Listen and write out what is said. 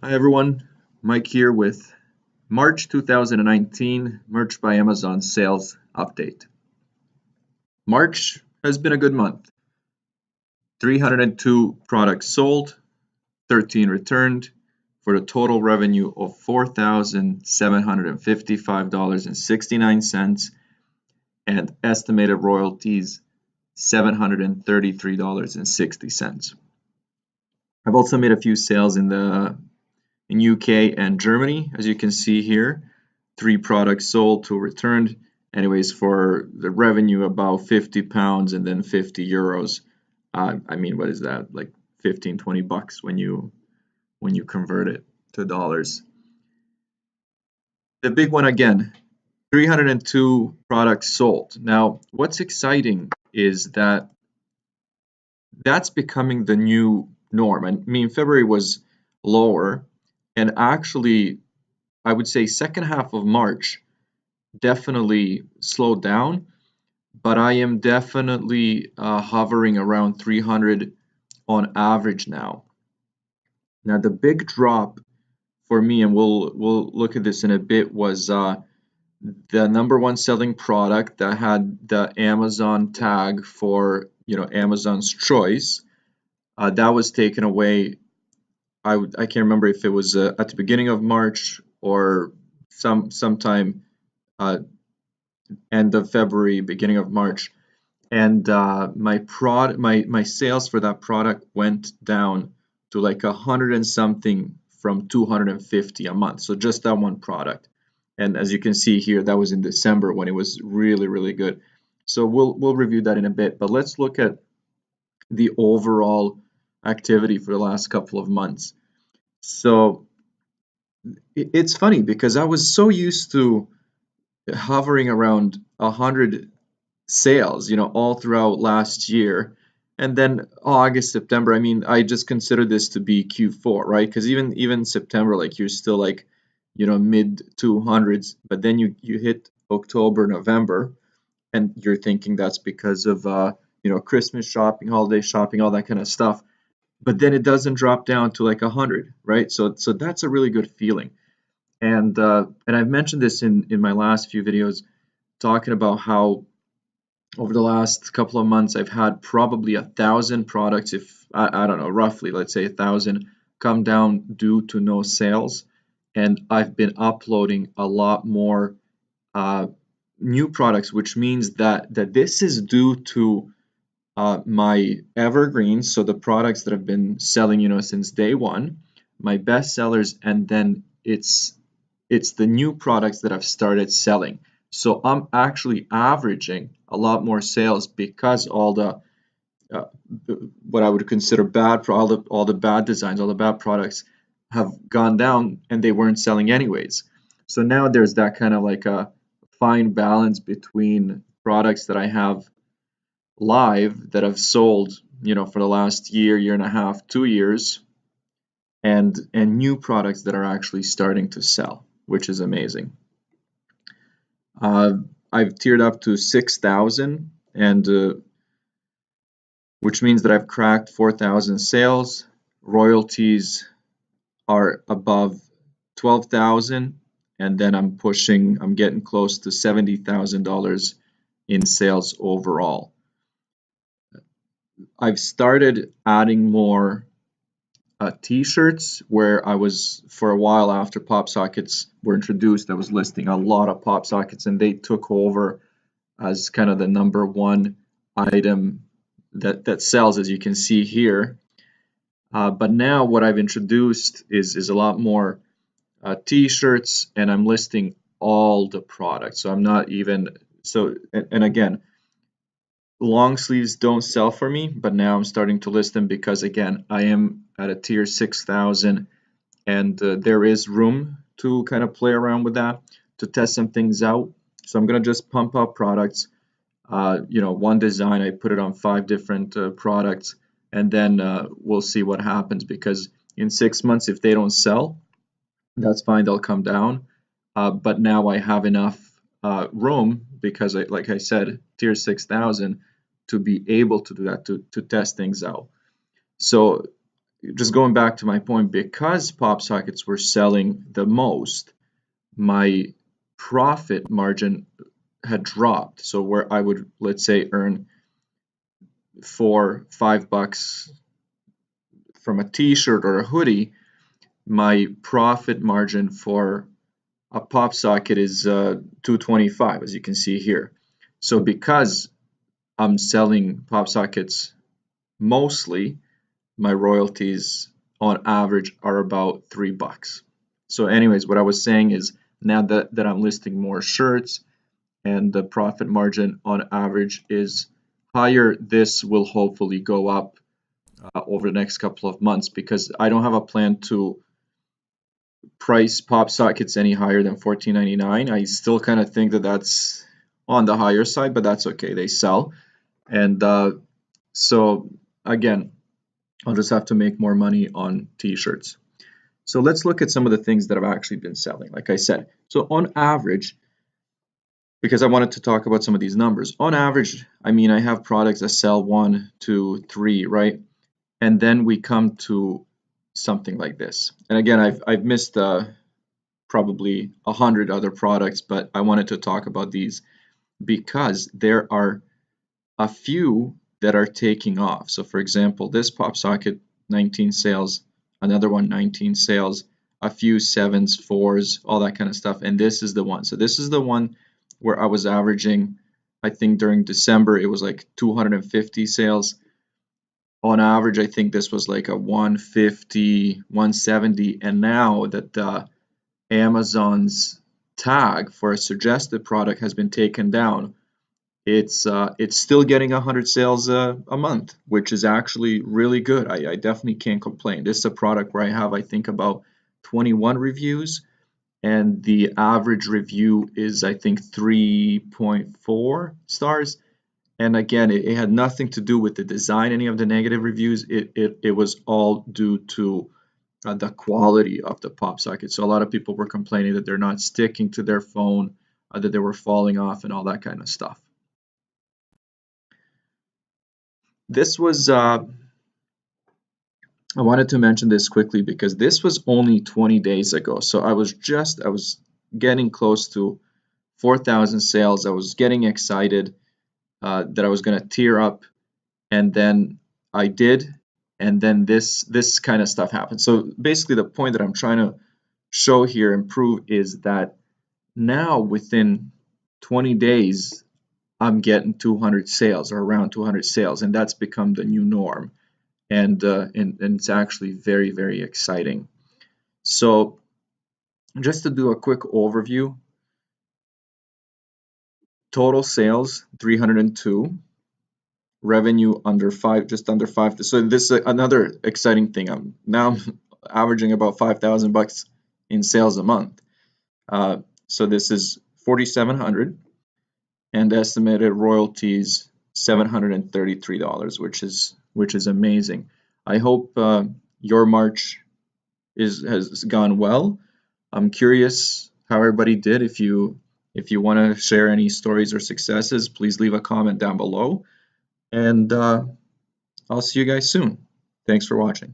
Hi everyone, Mike here with March 2019 Merch by Amazon sales update. March has been a good month. 302 products sold, 13 returned for a total revenue of $4,755.69 and estimated royalties $733.60. I've also made a few sales in UK and Germany, as you can see here. 3 products sold, 2 returned. Anyways, for the revenue about £50 and then €50. I mean, what is that? Like 15, 20 bucks when you convert it to dollars. The big one again, 302 products sold. Now, what's exciting is that that's becoming the new norm. I mean, February was lower, and actually, I would say second half of March definitely slowed down, but I am definitely hovering around 300 on average now. Now, the big drop for me, and we'll look at this in a bit, was the number one selling product that had the Amazon tag for Amazon's choice. That was taken away. I can't remember if it was at the beginning of March or sometime end of February, beginning of March, and my sales for that product went down to like 100 and something from 250 a month. So just that one product. And as you can see here, that was in December when it was really good. So we'll review that in a bit, but let's look at the overall activity for the last couple of months. So it's funny because I was so used to hovering around 100 sales, all throughout last year. And then August, September, I mean, I just consider this to be Q4, right? Because even September, like you're still like, mid 200s, but then you hit October, November, and you're thinking that's because of Christmas shopping, holiday shopping, all that kind of stuff. But then it doesn't drop down to like 100, right? So that's a really good feeling. And I've mentioned this in my last few videos, talking about how over the last couple of months I've had probably 1,000 products, if I don't know, roughly, let's say 1,000, come down due to no sales. And I've been uploading a lot more new products, which means that this is due to my evergreens, so the products that have been selling, since day one, my best sellers, and then it's the new products that I've started selling. So I'm actually averaging a lot more sales because all the uh, what I would consider bad for all the bad designs, all the bad products have gone down and they weren't selling anyways. So now there's that kind of like a fine balance between products that I have live that have sold, for the last year and a half, 2 years, and new products that are actually starting to sell, which is amazing. Uh, I've tiered up to 6,000, and which means that I've cracked 4,000 sales. Royalties are above 12,000, and then I'm getting close to $70,000 in sales overall. I've started adding more t-shirts, where I was, for a while after pop sockets were introduced, I was listing a lot of pop sockets, and they took over as kind of the number one item that sells, as you can see here. But now what I've introduced is a lot more t-shirts, and I'm listing all the products. So I'm not even so, and again, long sleeves don't sell for me, but now I'm starting to list them because again, I am at a tier 6,000, and there is room to kind of play around with that, to test some things out. So I'm gonna just pump out products. One design, I put it on 5 different products, and then we'll see what happens, because in 6 months, if they don't sell, that's fine, they'll come down. But now I have enough room, because like I said, tier 6,000, to be able to do that, to test things out. So just going back to my point, because pop sockets were selling the most, my profit margin had dropped. So where I would, let's say, earn $4-5 from a t-shirt or a hoodie, my profit margin for a pop socket is $2.25, as you can see here. So because I'm selling pop sockets mostly, my royalties on average are about $3. So anyways, what I was saying is, now that I'm listing more shirts and the profit margin on average is higher, this will hopefully go up over the next couple of months, because I don't have a plan to price pop sockets any higher than $14.99. I still kind of think that that's on the higher side, but that's okay. They sell. And so again, I'll just have to make more money on t-shirts. So let's look at some of the things that have actually been selling. Like I said, so on average, because I wanted to talk about some of these numbers, on average, I mean, I have products that sell 1, 2, 3, right? And then we come to something like this. And again, I've missed probably 100 other products, but I wanted to talk about these because there are a few that are taking off. So for example, this pop socket, 19 sales, another one, 19 sales, a few 7s, 4s, all that kind of stuff. And this is the one. So this is the one where I was averaging, I think during December, it was like 250 sales. On average, I think this was like a 150, 170. And now that Amazon's tag for a suggested product has been taken down, it's still getting 100 sales a month, which is actually really good. I definitely can't complain. This is a product where I have, I think, about 21 reviews, and the average review is, I think, 3.4 stars. And again, it had nothing to do with the design, any of the negative reviews. It was all due to the quality of the pop socket. So a lot of people were complaining that they're not sticking to their phone, that they were falling off and all that kind of stuff. This was, I wanted to mention this quickly because this was only 20 days ago. So I was getting close to 4,000 sales. I was getting excited that I was going to tear up, and then I did, and then this kind of stuff happened. So basically the point that I'm trying to show here and prove is that now within 20 days I'm getting 200 sales, or around 200 sales, and that's become the new norm. And it's actually very, very exciting. So just to do a quick overview, total sales 302, revenue under five, just under five. So this is another exciting thing. I'm now averaging about $5,000 in sales a month. So this is 4,700, and estimated royalties $733, which is amazing. I hope your March has gone well. I'm curious how everybody did. If you want to share any stories or successes, please leave a comment down below. And I'll see you guys soon. Thanks for watching.